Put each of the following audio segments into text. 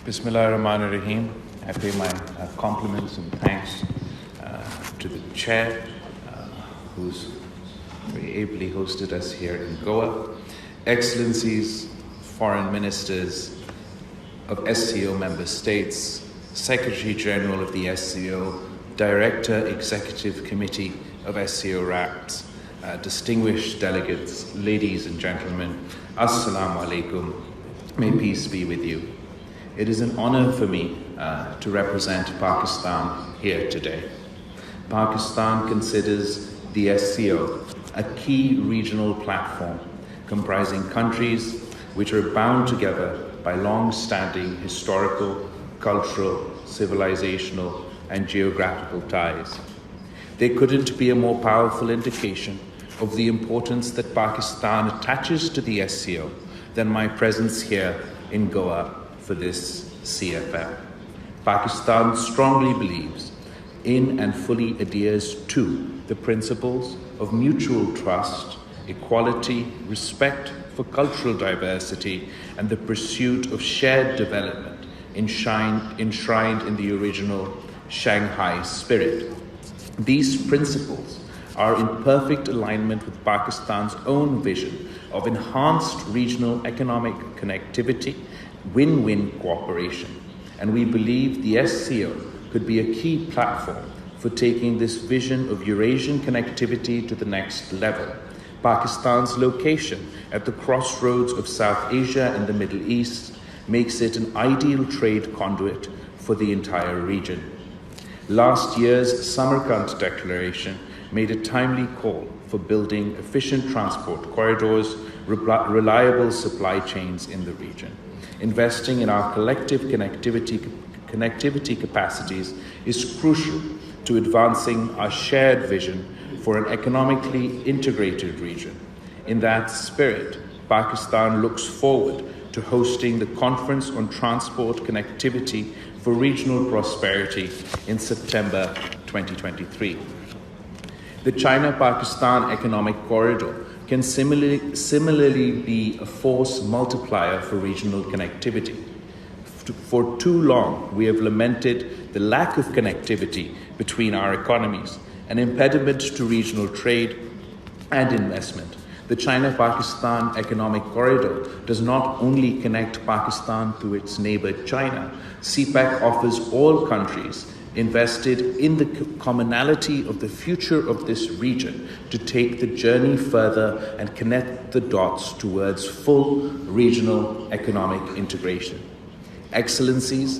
Bismillahirrahmanirrahim. I pay my compliments and thanks to the chair who's very ably hosted us here in Goa, excellencies, foreign ministers of SCO member states, Secretary General of the SCO, Director Executive Committee of SCO RAPS, distinguished delegates, ladies and gentlemen, Assalamu alaikum. May peace be with you. It is an honor for me to represent Pakistan here today. Pakistan considers the SCO a key regional platform comprising countries which are bound together by long-standing historical, cultural, civilizational, and geographical ties. There couldn't be a more powerful indication of the importance that Pakistan attaches to the SCO than my presence here in Goa for this CFM. Pakistan strongly believes in and fully adheres to the principles of mutual trust, equality, respect for cultural diversity, and the pursuit of shared development enshrined in the original Shanghai spirit. These principles are in perfect alignment with Pakistan's own vision of enhanced regional economic connectivity, win-win cooperation, and we believe the SCO could be a key platform for taking this vision of Eurasian connectivity to the next level. Pakistan's location at the crossroads of South Asia and the Middle East makes it an ideal trade conduit for the entire region. Last year's Samarkand Declaration made a timely call for building efficient transport corridors, reliable supply chains in the region. Investing in our collective connectivity capacities is crucial to advancing our shared vision for an economically integrated region. In that spirit, Pakistan looks forward to hosting the Conference on Transport Connectivity for Regional Prosperity in September 2023. The China-Pakistan Economic Corridor can similarly be a force multiplier for regional connectivity. For too long, we have lamented the lack of connectivity between our economies, an impediment to regional trade and investment. The China-Pakistan Economic Corridor does not only connect Pakistan to its neighbor China. CPEC offers all countries invested in the commonality of the future of this region to take the journey further and connect the dots towards full regional economic integration. Excellencies,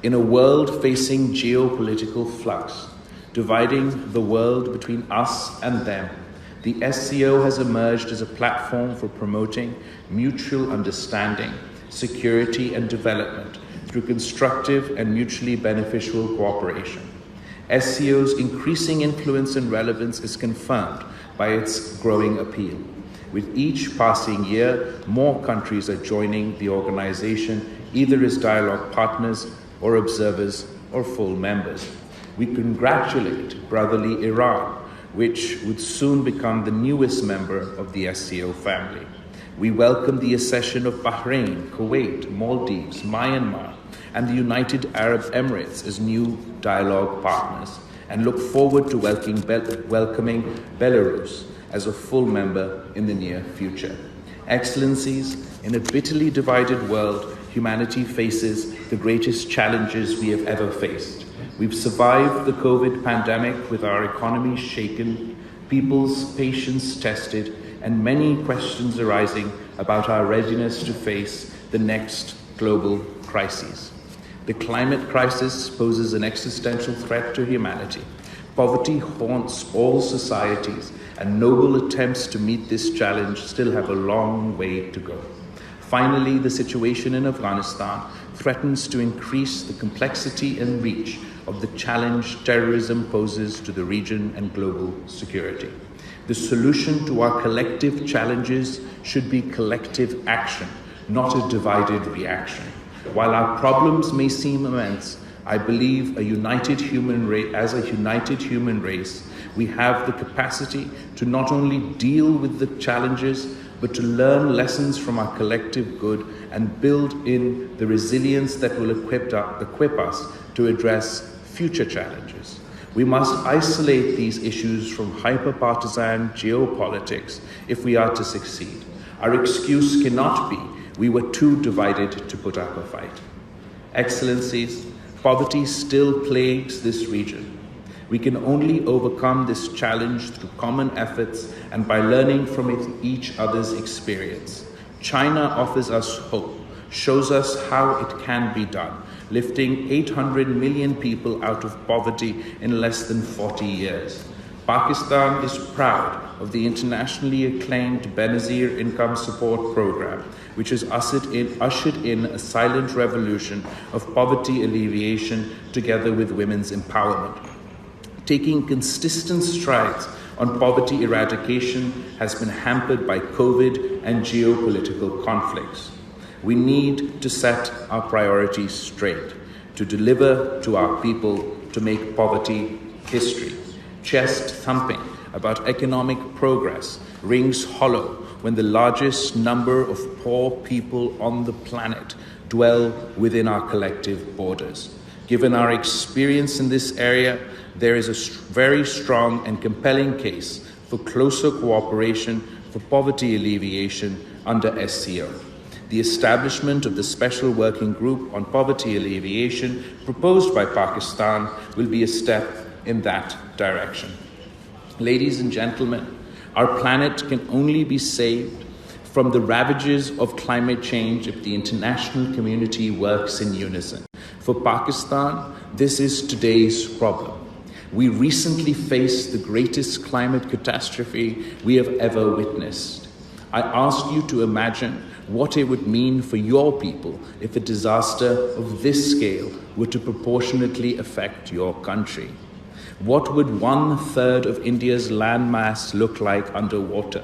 in a world facing geopolitical flux, dividing the world between us and them, the SCO has emerged as a platform for promoting mutual understanding, security, and development through constructive and mutually beneficial cooperation. SCO's increasing influence and relevance is confirmed by its growing appeal. With each passing year, more countries are joining the organization, either as dialogue partners or observers or full members. We congratulate brotherly Iran, which would soon become the newest member of the SCO family. We welcome the accession of Bahrain, Kuwait, Maldives, Myanmar, and the United Arab Emirates as new dialogue partners, and look forward to welcoming Belarus as a full member in the near future. Excellencies, in a bitterly divided world, humanity faces the greatest challenges we have ever faced. We've survived the COVID pandemic with our economy shaken, people's patience tested, and many questions arising about our readiness to face the next global crises. The climate crisis poses an existential threat to humanity. Poverty haunts all societies, and noble attempts to meet this challenge still have a long way to go. Finally, the situation in Afghanistan threatens to increase the complexity and reach of the challenge terrorism poses to the region and global security. The solution to our collective challenges should be collective action, not a divided reaction. While our problems may seem immense, I believe as a united human race, we have the capacity to not only deal with the challenges, but to learn lessons from our collective good and build in the resilience that will equip us to address future challenges. We must isolate these issues from hyper-partisan geopolitics if we are to succeed. Our excuse cannot be, we were too divided to put up a fight. Excellencies, poverty still plagues this region. We can only overcome this challenge through common efforts and by learning from each other's experience. China offers us hope, shows us how it can be done, lifting 800 million people out of poverty in less than 40 years. Pakistan is proud of the internationally acclaimed Benazir Income Support Program, which has ushered in a silent revolution of poverty alleviation together with women's empowerment. Taking consistent strides on poverty eradication has been hampered by COVID and geopolitical conflicts. We need to set our priorities straight, to deliver to our people, to make poverty history. Chest thumping about economic progress rings hollow when the largest number of poor people on the planet dwell within our collective borders. Given our experience in this area, there is a very strong and compelling case for closer cooperation for poverty alleviation under SCO. The establishment of the Special Working Group on Poverty Alleviation proposed by Pakistan will be a step in that direction. Ladies and gentlemen, our planet can only be saved from the ravages of climate change if the international community works in unison. For Pakistan, this is today's problem. We recently faced the greatest climate catastrophe we have ever witnessed. I ask you to imagine what it would mean for your people if a disaster of this scale were to proportionately affect your country. What would 1/3 of India's landmass look like underwater?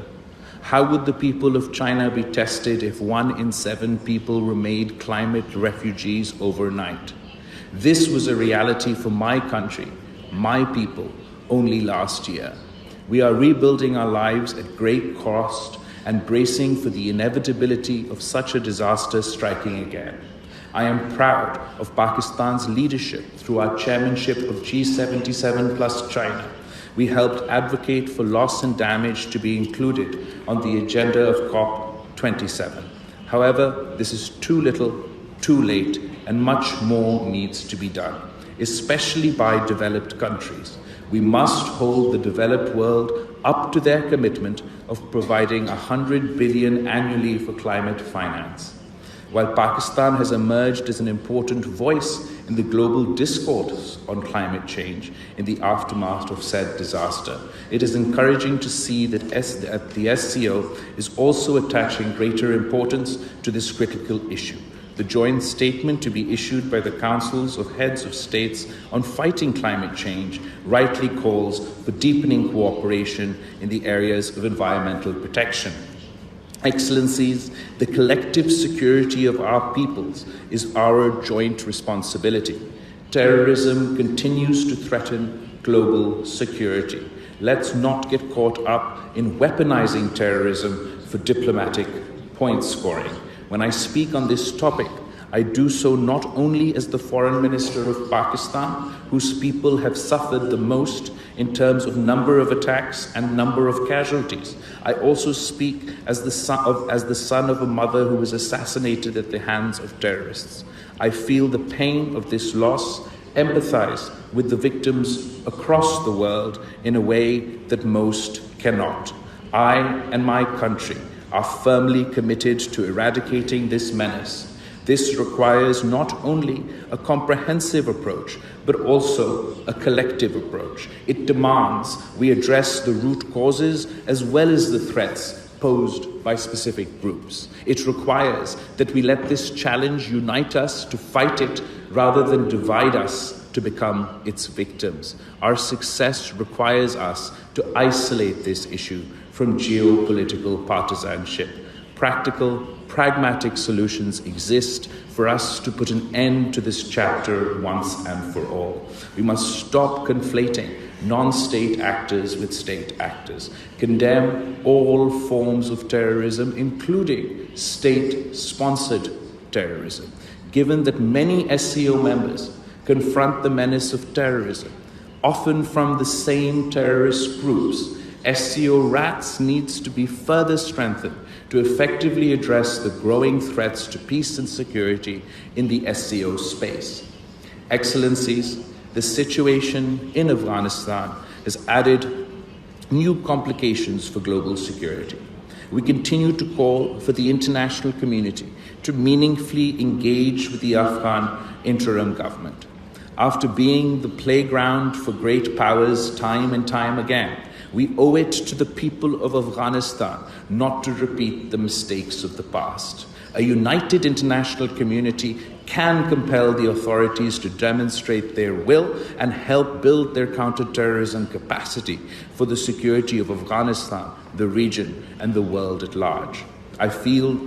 How would the people of China be tested if 1 in 7 people remained climate refugees overnight? This was a reality for my country, my people, only last year. We are rebuilding our lives at great cost and bracing for the inevitability of such a disaster striking again. I am proud of Pakistan's leadership through our chairmanship of G77 plus China. We helped advocate for loss and damage to be included on the agenda of COP27. However, this is too little, too late, and much more needs to be done, especially by developed countries. We must hold the developed world up to their commitment of providing 100 billion annually for climate finance. While Pakistan has emerged as an important voice in the global discourse on climate change in the aftermath of said disaster, it is encouraging to see that the SCO is also attaching greater importance to this critical issue. The joint statement to be issued by the Councils of Heads of States on fighting climate change rightly calls for deepening cooperation in the areas of environmental protection. Excellencies, the collective security of our peoples is our joint responsibility. Terrorism continues to threaten global security. Let's not get caught up in weaponizing terrorism for diplomatic point scoring. When I speak on this topic, I do so not only as the Foreign Minister of Pakistan, whose people have suffered the most in terms of number of attacks and number of casualties. I also speak as the son of a mother who was assassinated at the hands of terrorists. I feel the pain of this loss, empathize with the victims across the world in a way that most cannot. I and my country are firmly committed to eradicating this menace. This requires not only a comprehensive approach, but also a collective approach. It demands we address the root causes as well as the threats posed by specific groups. It requires that we let this challenge unite us to fight it rather than divide us to become its victims. Our success requires us to isolate this issue from geopolitical partisanship. Practical, pragmatic solutions exist for us to put an end to this chapter once and for all. We must stop conflating non-state actors with state actors, condemn all forms of terrorism, including state-sponsored terrorism. Given that many SCO members confront the menace of terrorism, often from the same terrorist groups, SCO RATS needs to be further strengthened to effectively address the growing threats to peace and security in the SCO space. Excellencies, the situation in Afghanistan has added new complications for global security. We continue to call for the international community to meaningfully engage with the Afghan interim government. After being the playground for great powers time and time again, we owe it to the people of Afghanistan not to repeat the mistakes of the past. A united international community can compel the authorities to demonstrate their will and help build their counterterrorism capacity for the security of Afghanistan, the region, and the world at large. I feel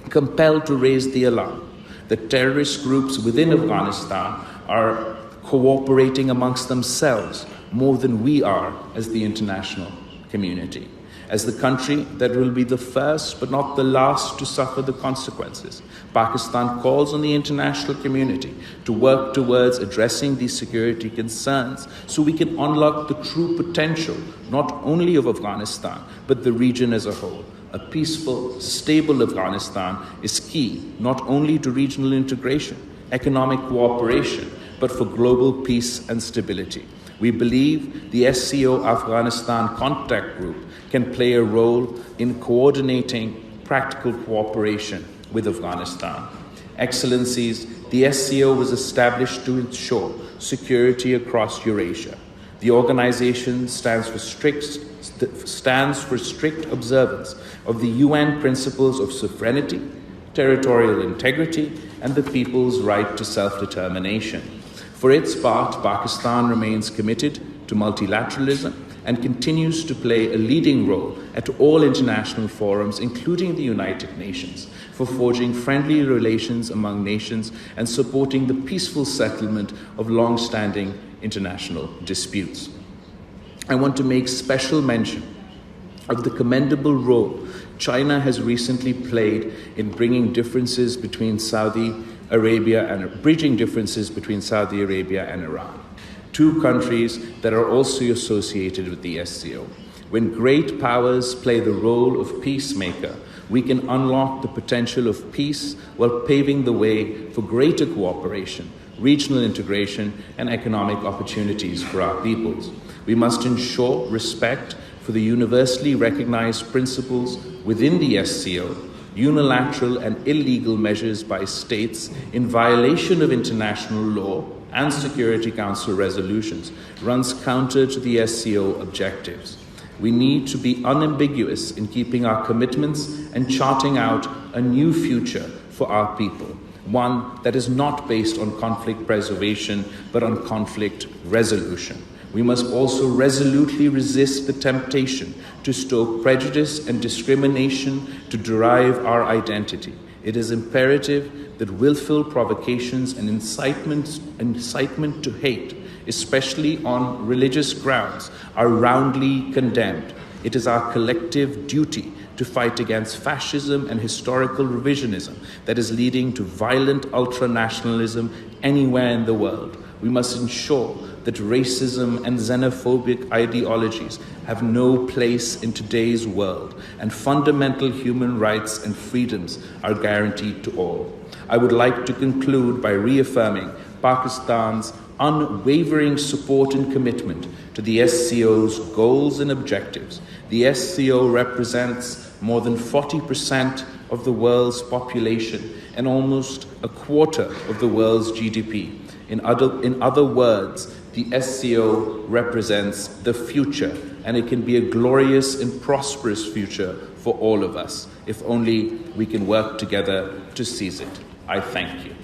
compelled to raise the alarm that terrorist groups within Afghanistan are cooperating amongst themselves more than we are as the international community. As the country that will be the first but not the last to suffer the consequences, Pakistan calls on the international community to work towards addressing these security concerns so we can unlock the true potential not only of Afghanistan but the region as a whole. A peaceful, stable Afghanistan is key not only to regional integration, economic cooperation, but for global peace and stability. We believe the SCO Afghanistan Contact Group can play a role in coordinating practical cooperation with Afghanistan. Excellencies, the SCO was established to ensure security across Eurasia. The organization stands for strict observance of the UN principles of sovereignty, territorial integrity, and the people's right to self-determination. For its part, Pakistan remains committed to multilateralism and continues to play a leading role at all international forums, including the United Nations, for forging friendly relations among nations and supporting the peaceful settlement of long-standing international disputes. I want to make special mention of the commendable role China has recently played in bridging differences between Saudi Arabia and Iran, two countries that are also associated with the SCO. When great powers play the role of peacemaker, we can unlock the potential of peace while paving the way for greater cooperation, regional integration, and economic opportunities for our peoples. We must ensure respect for the universally recognized principles within the SCO. Unilateral and illegal measures by states in violation of international law and Security Council resolutions runs counter to the SCO objectives. We need to be unambiguous in keeping our commitments and charting out a new future for our people, one that is not based on conflict preservation but on conflict resolution. We must also resolutely resist the temptation to stoke prejudice and discrimination to derive our identity. It is imperative that willful provocations and incitement to hate, especially on religious grounds, are roundly condemned. It is our collective duty to fight against fascism and historical revisionism that is leading to violent ultranationalism anywhere in the world. We must ensure that racism and xenophobic ideologies have no place in today's world, and fundamental human rights and freedoms are guaranteed to all. I would like to conclude by reaffirming Pakistan's unwavering support and commitment to the SCO's goals and objectives. The SCO represents more than 40% of the world's population and almost a quarter of the world's GDP. In other words, the SCO represents the future, and it can be a glorious and prosperous future for all of us, if only we can work together to seize it. I thank you.